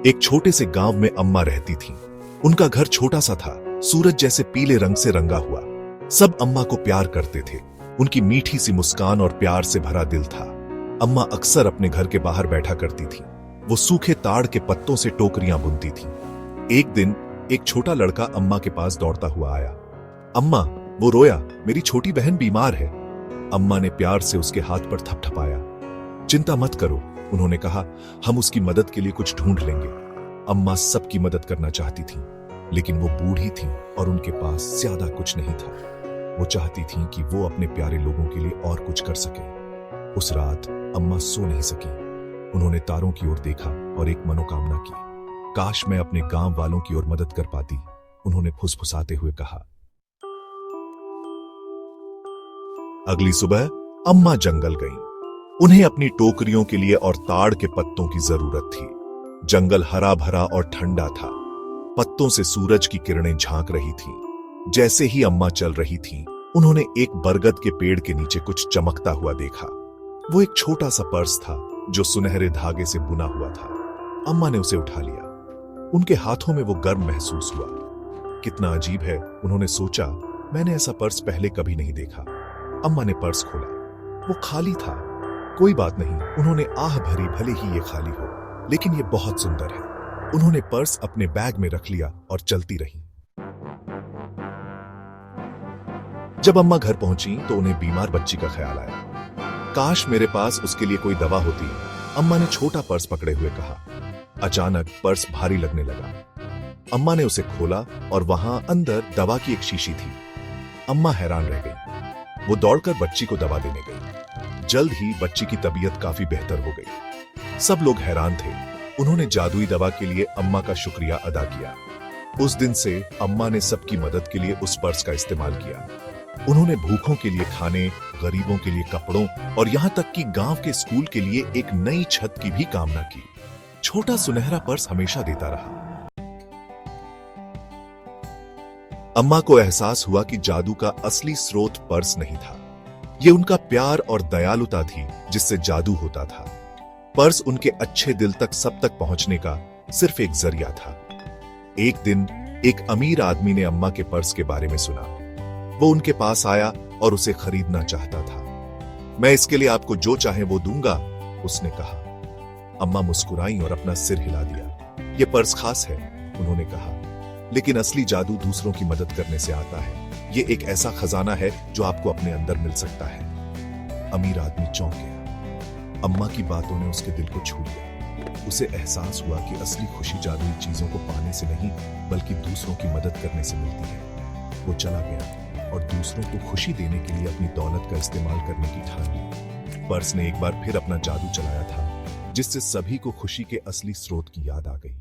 एक छोटे से गांव में अम्मा रहती थीं। उनका घर छोटा सा था, सूरज जैसे पीले रंग से रंगा हुआ। सब अम्मा को प्यार करते थे। उनकी मीठी सी मुस्कान और प्यार से भरा दिल था। अम्मा अक्सर अपने घर के बाहर बैठा करती थी। वो सूखे ताड़ के पत्तों से टोकरियां बुनती थी। एक दिन एक छोटा लड़का अम्मा के पास दौड़ता हुआ आया। अम्मा, वो रोया, मेरी छोटी बहन बीमार है। अम्मा ने प्यार से उसके हाथ पर थपथपाया। चिंता मत करो, उन्होंने कहा, हम उसकी मदद के लिए कुछ ढूंढ लेंगे। अम्मा सबकी मदद करना चाहती थी, लेकिन वो बूढ़ी थी और उनके पास ज्यादा कुछ नहीं था। वो चाहती थी कि वो अपने प्यारे लोगों के लिए और कुछ कर सके। उस रात अम्मा सो नहीं सकी। उन्होंने तारों की ओर देखा और एक मनोकामना की। काश मैं अपने गांव वालों की ओर मदद कर पाती, उन्होंने फुसफुसाते हुए कहा। अगली सुबह अम्मा जंगल गईं। उन्हें अपनी टोकरियों के लिए और ताड़ के पत्तों की जरूरत थी। जंगल हरा भरा और ठंडा था। पत्तों से सूरज की किरणें झांक रही थीं। जैसे ही अम्मा चल रही थीं, उन्होंने एक बरगद के पेड़ के नीचे कुछ चमकता हुआ देखा। वो एक छोटा सा पर्स था जो सुनहरे धागे से बुना हुआ था। अम्मा ने उसे उठा लिया। उनके हाथों में वो गर्म महसूस हुआ। कितना अजीब है, उन्होंने सोचा, मैंने ऐसा पर्स पहले कभी नहीं देखा। अम्मा ने पर्स खोला। वो खाली था। कोई बात नहीं, उन्होंने आह भरी, भले ही ये खाली हो, लेकिन ये बहुत सुंदर है। उन्होंने पर्स अपने बैग में रख लिया और चलती रही। जब अम्मा घर पहुंची तो उन्हें बीमार बच्ची का ख्याल आया। काश मेरे पास उसके लिए कोई दवा होती, अम्मा ने छोटा पर्स पकड़े हुए कहा। अचानक पर्स भारी लगने लगा। अम्मा ने उसे खोला और वहां अंदर दवा की एक शीशी थी। अम्मा हैरान रह गई। वो दौड़कर बच्ची को दवा देने गई। जल्द ही बच्ची की तबीयत काफी बेहतर हो गई। सब लोग हैरान थे। उन्होंने जादुई दवा के लिए अम्मा का शुक्रिया अदा किया। उस दिन से अम्मा ने सबकी मदद के लिए उस पर्स का इस्तेमाल किया। उन्होंने भूखों के लिए खाने, गरीबों के लिए कपड़ों और यहां तक कि गांव के स्कूल के लिए एक नई छत की भी कामना की। छोटा सुनहरा पर्स हमेशा देता रहा। अम्मा को एहसास हुआ कि जादू का असली स्रोत पर्स नहीं था। ये उनका प्यार और दयालुता थी जिससे जादू होता था। पर्स उनके अच्छे दिल तक, सब तक पहुंचने का सिर्फ एक जरिया था। एक दिन एक अमीर आदमी ने अम्मा के पर्स के बारे में सुना। वो उनके पास आया और उसे खरीदना चाहता था। मैं इसके लिए आपको जो चाहे वो दूंगा, उसने कहा। अम्मा मुस्कुराई और अपना सिर हिला दिया। ये पर्स खास है, उन्होंने कहा, लेकिन असली जादू दूसरों की मदद करने से आता है। ये एक ऐसा खजाना है जो आपको अपने अंदर मिल सकता है। अमीर आदमी चौंक गया। अम्मा की बातों ने उसके दिल को छू लिया। उसे एहसास हुआ कि असली खुशी जादुई चीजों को पाने से नहीं, बल्कि दूसरों की मदद करने से मिलती है। वो चला गया और दूसरों को खुशी देने के लिए अपनी दौलत का इस्तेमाल करने की ठान ली। पर्स ने एक बार फिर अपना जादू चलाया था, जिससे सभी को खुशी के असली स्रोत की याद आ गई।